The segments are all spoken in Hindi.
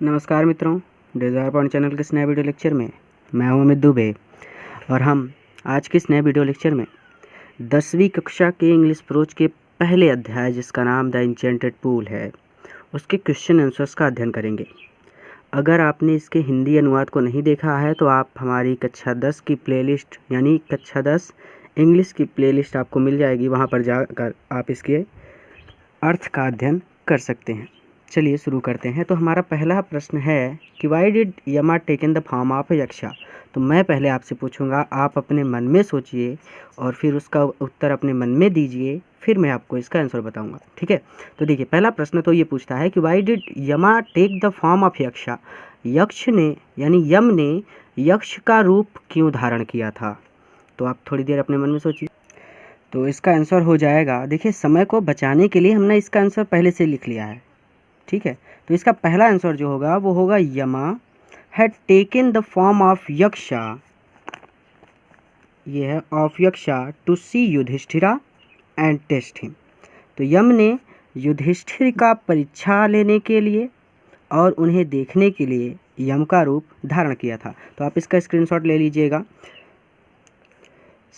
नमस्कार मित्रों, डिज़ायर पॉइंट चैनल के इस नए वीडियो लेक्चर में मैं हूं अमित दुबे और हम आज के इस नए वीडियो लेक्चर में 10वीं कक्षा के इंग्लिश प्रोज के पहले अध्याय जिसका नाम द एन्चेंटेड पूल है, उसके क्वेश्चन आंसर्स का अध्ययन करेंगे। अगर आपने इसके हिंदी अनुवाद को नहीं देखा है तो आप हमारी कक्षा 10 की प्लेलिस्ट यानी कक्षा 10 इंग्लिश की प्लेलिस्ट आपको मिल जाएगी, वहाँ पर जाकर आप इसके अर्थ का अध्ययन कर सकते हैं। चलिए शुरू करते हैं। तो हमारा पहला प्रश्न है कि वाई डिड यमा टेकन द फॉर्म ऑफ यक्षा। तो मैं पहले आपसे पूछूंगा, आप अपने मन में सोचिए और फिर उसका उत्तर अपने मन में दीजिए, फिर मैं आपको इसका आंसर बताऊंगा। ठीक है, तो देखिए पहला प्रश्न तो ये पूछता है कि वाई डिड यमा टेक द फॉर्म ऑफ यक्षा। यक्ष ने यानी यम ने यक्ष का रूप क्यों धारण किया था। तो आप थोड़ी देर अपने मन में सोचिए। तो इसका आंसर हो जाएगा, देखिए समय को बचाने के लिए हमने इसका आंसर पहले से लिख लिया है। ठीक है, तो इसका पहला आंसर जो होगा वो होगा Yama had taken the form of Yaksha, ये है of Yaksha to see Yudhishthira and test him. तो यम ने युधिष्ठिर का परीक्षा लेने के लिए और उन्हें देखने के लिए यम का रूप धारण किया था। तो आप इसका स्क्रीनशॉट ले लीजिएगा।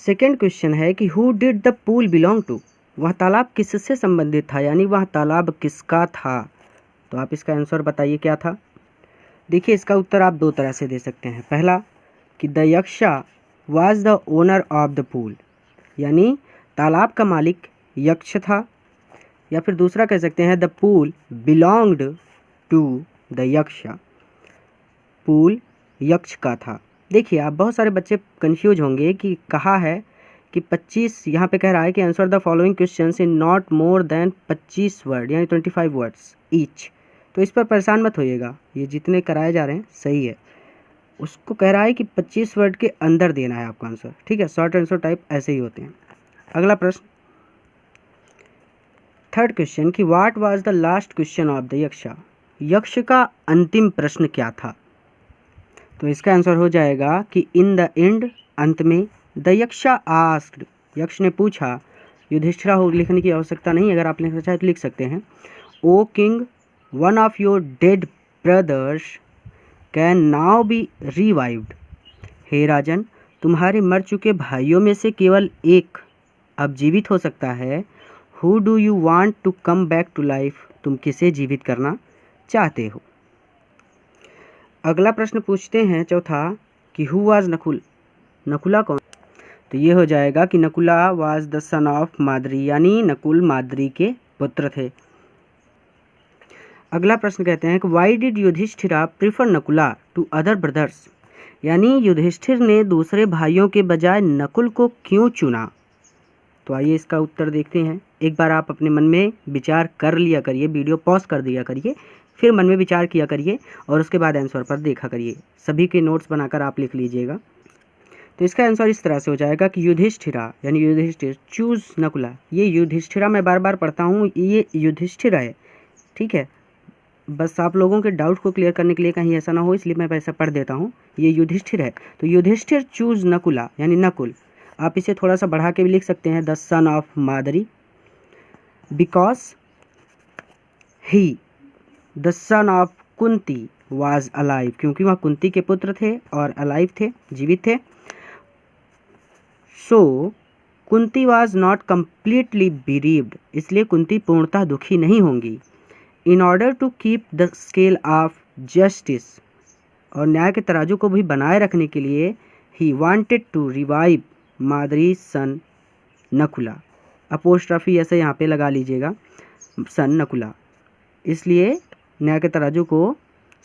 सेकेंड क्वेश्चन है कि who did the pool belong to. वह तालाब किससे संबंधित था, यानी वह तालाब किसका था। तो आप इसका आंसर बताइए क्या था। देखिए इसका उत्तर आप दो तरह से दे सकते हैं। पहला कि the यक्षा was the owner of the pool, यानी तालाब का मालिक यक्ष था, या फिर दूसरा कह सकते हैं the pool belonged to the Yaksha, pool Yaksha का था। देखिए आप बहुत सारे बच्चे कंफ्यूज होंगे कि कहा है कि 25, यहाँ पे कह रहा है कि answer the following questions in not more than 25 word यानी 25 वर्ड्स ईच। तो इस पर परेशान मत होइएगा, ये जितने कराए जा रहे हैं सही है। उसको कह रहा है कि 25 वर्ड के अंदर देना है आपको आंसर। ठीक है, शॉर्ट आंसर टाइप ऐसे ही होते हैं। अगला प्रश्न, थर्ड क्वेश्चन कि what was the last question of the Yaksha. Yaksha का अंतिम प्रश्न क्या था। तो इसका आंसर हो जाएगा कि इन द एंड, अंत में, द यक्षा आस्क्ड, यक्ष ने पूछा। युधिष्ठिरा हो लिखने की आवश्यकता नहीं, अगर आप लिखना चाहे तो लिख सकते हैं। O king, one of your dead brothers can now be revived. हे राजन, तुम्हारे मर चुके भाइयों में से केवल एक अब जीवित हो सकता है। Who do you want to come back to life. तुम किसे जीवित करना चाहते हो। अगला प्रश्न पूछते हैं चौथा कि हु वाज नकुल। नकुला कौन। तो ये हो जाएगा कि Nakula was the son of Madri, यानी नकुल माद्री के पुत्र थे। अगला प्रश्न कहते हैं कि why did Yudhishthira prefer Nakula to other brothers, यानी युधिष्ठिर ने दूसरे भाइयों के बजाय नकुल को क्यों चुना। तो आइए इसका उत्तर देखते हैं। एक बार आप अपने मन में विचार कर लिया करिए, वीडियो पॉज कर दिया करिए, फिर मन में विचार किया करिए और उसके बाद आंसर पर देखा करिए। सभी के नोट्स बनाकर आप लिख लीजिएगा। तो इसका आंसर इस तरह से हो जाएगा कि युधिष्ठिरा यानी युधिष्ठिर चूज नकुला। ये युधिष्ठिरा मैं बार बार पढ़ता हूँ, ये युधिष्ठिर है। ठीक है, बस आप लोगों के डाउट को क्लियर करने के लिए कहीं ऐसा ना हो, इसलिए मैं ऐसा पढ़ देता हूँ। ये युधिष्ठिर है, तो युधिष्ठिर चूज नकुला यानी नकुल। आप इसे थोड़ा सा बढ़ा के भी लिख सकते हैं, the son of Madri, because he the son of Kunti was alive, क्योंकि वह कुंती के पुत्र थे और अलाइव थे, जीवित थे। So Kunti was not completely bereaved, इसलिए कुंती पूर्णतः दुखी नहीं होंगी। In order to keep the scale of justice, और न्याय के तराजू को भी बनाए रखने के लिए he wanted to revive Madri son Nakula. Apostrophe ऐसे यहाँ पे लगा लीजिएगा, सन नकुला। इसलिए न्याय के तराजू को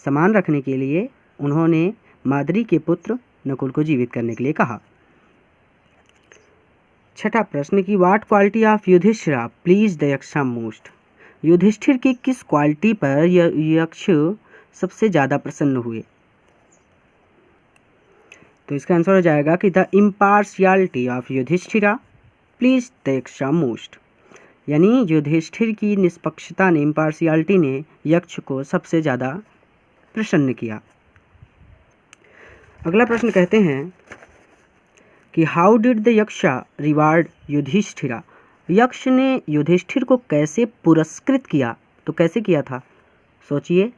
समान रखने के लिए उन्होंने मादरी के पुत्र नकुल को जीवित करने के लिए कहा। छठा प्रश्न की what quality of Yudhishthira pleased the Yaksha most. Yudhishthir की किस क्वालिटी पर यक्ष सबसे ज़्यादा प्रसन्न हुए। तो इसका आंसर हो जाएगा कि the impartiality of Yudhishthira pleased the Yaksha most, यानी युधिष्ठिर की निष्पक्षता ने, इम्पार्शियलिटी ने यक्ष को सबसे ज़्यादा प्रसन्न किया। अगला प्रश्न कहते हैं कि how did the Yaksha reward Yudhishthira. Yaksha ने युधिष्ठिर को कैसे पुरस्कृत किया। तो कैसे किया था, सोचिए।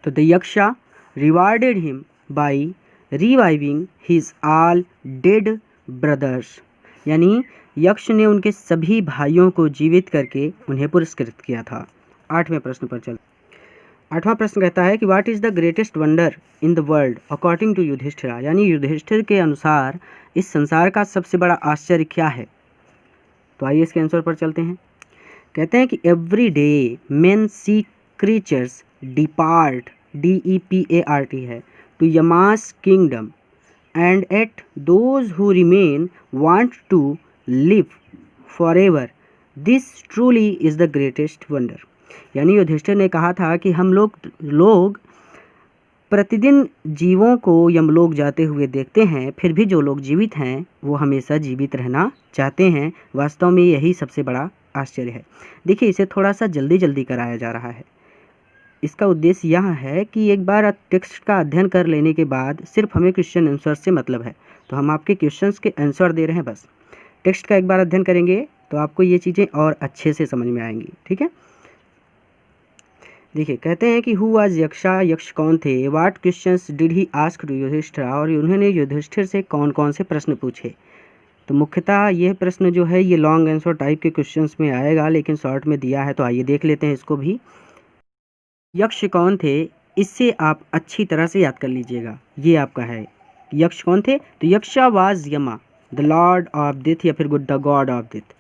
तो the यक्षा rewarded him by reviving his all dead brothers, यानी यक्ष ने उनके सभी भाइयों को जीवित करके उन्हें पुरस्कृत किया था। 8वें प्रश्न पर चल। 8वां प्रश्न कहता है कि what is the greatest wonder in the world according to Yudhishthira, यानी युधिष्ठिर के अनुसार इस संसार का सबसे बड़ा आश्चर्य क्या है। तो आइए इसके आंसर पर चलते हैं। कहते हैं कि every day men see creatures depart, DEPART है, to Yama's kingdom and yet those who remain want to live forever, this truly is the greatest wonder. यानी युधिष्ठिर ने कहा था कि हम लोग प्रतिदिन जीवों को यमलोक जाते हुए देखते हैं, फिर भी जो लोग जीवित हैं वो हमेशा जीवित रहना चाहते हैं। वास्तव में यही सबसे बड़ा आश्चर्य है। देखिए, इसे थोड़ा सा जल्दी जल्दी कराया जा रहा है। इसका उद्देश्य यह है कि एक बार टेक्स्ट का अध्ययन कर लेने के बाद सिर्फ हमें क्वेश्चन आंसर से मतलब है, तो हम आपके क्वेश्चंस के आंसर दे रहे हैं बस। टेक्स्ट का एक बार अध्ययन करेंगे तो आपको ये चीज़ें और अच्छे से समझ में आएंगी, ठीक है। देखिए, कहते हैं कि हु वाज यक्षा, यक्ष कौन थे, what questions did he ask to Yudhishthir, और उन्होंने युधिष्ठिर से कौन कौन से प्रश्न पूछे। तो मुख्यतः यह प्रश्न जो है ये लॉन्ग आंसर टाइप के क्वेश्चंस में आएगा, लेकिन शॉर्ट में दिया है, तो आइए देख लेते हैं इसको भी। यक्ष कौन थे, इससे आप अच्छी तरह से याद कर लीजिएगा। ये आपका है, यक्ष कौन थे, तो यक्षा वाज यमा द लॉर्ड ऑफ डेथ, या फिर द गॉड ऑफ डेथ।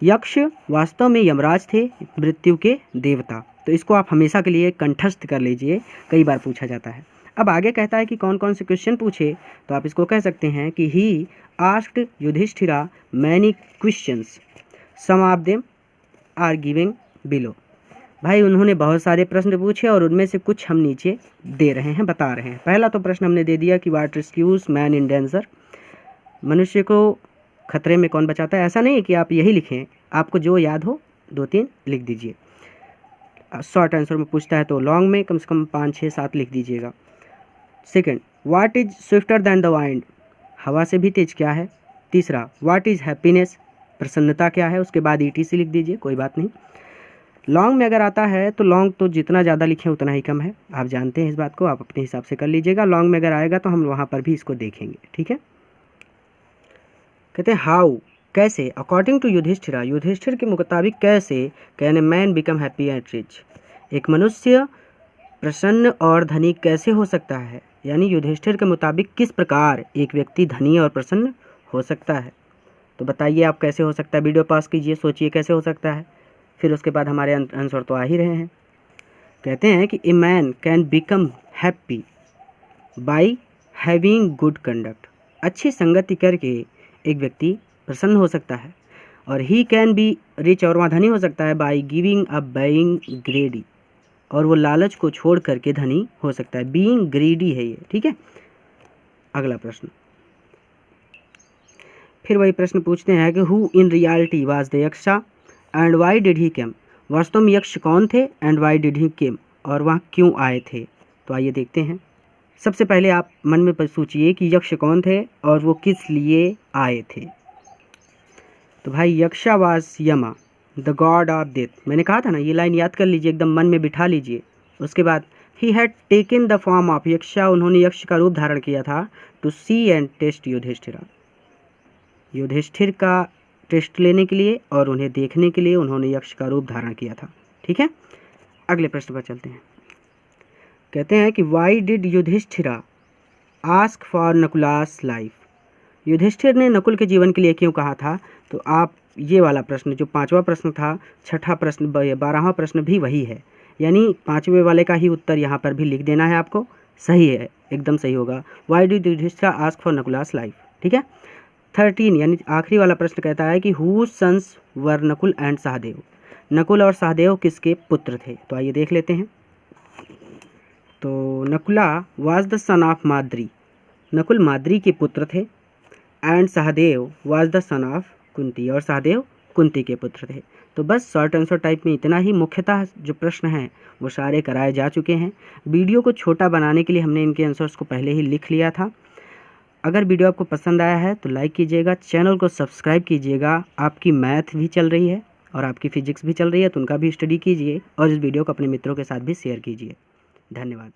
यक्ष वास्तव में यमराज थे, मृत्यु के देवता। तो इसको आप हमेशा के लिए कंठस्थ कर लीजिए, कई बार पूछा जाता है। अब आगे कहता है कि कौन कौन से क्वेश्चन पूछे, तो आप इसको कह सकते हैं कि he asked Yudhishthira many questions, some of them are giving below. भाई उन्होंने बहुत सारे प्रश्न पूछे और उनमें से कुछ हम नीचे दे रहे हैं, बता रहे हैं। पहला तो प्रश्न हमने दे दिया कि what rescues man in danger, मनुष्य को खतरे में कौन बचाता है। ऐसा नहीं है कि आप यही लिखें, आपको जो याद हो 2-3 लिख दीजिए। शॉर्ट आंसर में पूछता है तो लॉन्ग में कम से कम 5, 6, 7 लिख दीजिएगा। Second, what is swifter than the wind, हवा से भी तेज क्या है। तीसरा, व्हाट इज हैप्पीनेस, प्रसन्नता क्या है। उसके बाद ETC लिख दीजिए, कोई बात नहीं। लॉन्ग में अगर आता है तो लॉन्ग तो जितना ज़्यादा लिखें उतना ही कम है, आप जानते हैं इस बात को, आप अपने हिसाब से कर लीजिएगा। लॉन्ग में अगर आएगा तो हम वहाँ पर भी इसको देखेंगे, ठीक है। कहते हैं हाउ, कैसे, अकॉर्डिंग टू युधिष्ठिरा, युधिष्ठिर के मुताबिक कैसे, can a man become happy and rich, एक मनुष्य प्रसन्न और धनी कैसे हो सकता है। यानी युधिष्ठिर के मुताबिक किस प्रकार एक व्यक्ति धनी और प्रसन्न हो सकता है। तो बताइए आप कैसे हो सकता है, वीडियो पॉज कीजिए, सोचिए कैसे हो सकता है, फिर उसके बाद हमारे आंसर तो आ ही रहे हैं। कहते हैं कि a man can become happy by having good conduct, अच्छी संगति करके एक व्यक्ति प्रसन्न हो सकता है। और ही कैन बी रिच, और वहाँ धनी हो सकता है, बाई गिविंग अप बाइंग ग्रेडी, और वो लालच को छोड़ करके धनी हो सकता है। बीइंग ग्रीडी है ये, ठीक है। अगला प्रश्न, फिर वही प्रश्न पूछते हैं कि who in reality was the Yaksha and why did he came, वास्तव में यक्ष कौन थे and why did he came, और वहाँ क्यों आए थे। तो आइए देखते हैं। सबसे पहले आप मन में सोचिए कि यक्ष कौन थे और वो किस लिए आए थे। तो भाई यक्षा वाज यमा द गॉड ऑफ डेथ, मैंने कहा था ना, ये लाइन याद कर लीजिए, एकदम मन में बिठा लीजिए। उसके बाद he had taken the form of Yaksha, उन्होंने यक्ष का रूप धारण किया था, to see and test Yudhishthira, Yudhishthir का टेस्ट लेने के लिए और उन्हें देखने के लिए उन्होंने यक्ष का रूप धारण किया था, ठीक है। अगले प्रश्न पर चलते हैं। कहते हैं कि why did Yudhishthira ask for Nakula's life, Yudhishthir ने नकुल के जीवन के लिए क्यों कहा था। तो आप ये वाला प्रश्न जो 5वां प्रश्न था, 6ठा प्रश्न, 12वां प्रश्न भी वही है, यानी 5वें वाले का ही उत्तर यहाँ पर भी लिख देना है आपको, सही है, एकदम सही होगा। Why did Yudhishthira ask for Nakula's life, ठीक है। 13 यानी आखिरी वाला प्रश्न कहता है कि who sons were Nakul and Sahdev, Nakul और सहदेव किसके पुत्र थे। तो आइए देख लेते हैं। तो Nakula was the son of Madri, Nakul Madri के पुत्र थे। And Sahdev was the son of Kunti, और सहदेव कुंती के पुत्र थे। तो बस शॉर्ट आंसर टाइप में इतना ही, मुख्यतः जो प्रश्न हैं वो सारे कराए जा चुके हैं। वीडियो को छोटा बनाने के लिए हमने इनके आंसर्स को पहले ही लिख लिया था। अगर वीडियो आपको पसंद आया है तो लाइक कीजिएगा, चैनल को सब्सक्राइब कीजिएगा। आपकी मैथ भी चल रही है और आपकी फिजिक्स भी चल रही है, तो उनका भी स्टडी कीजिए और इस वीडियो को अपने मित्रों के साथ भी शेयर कीजिए। धन्यवाद।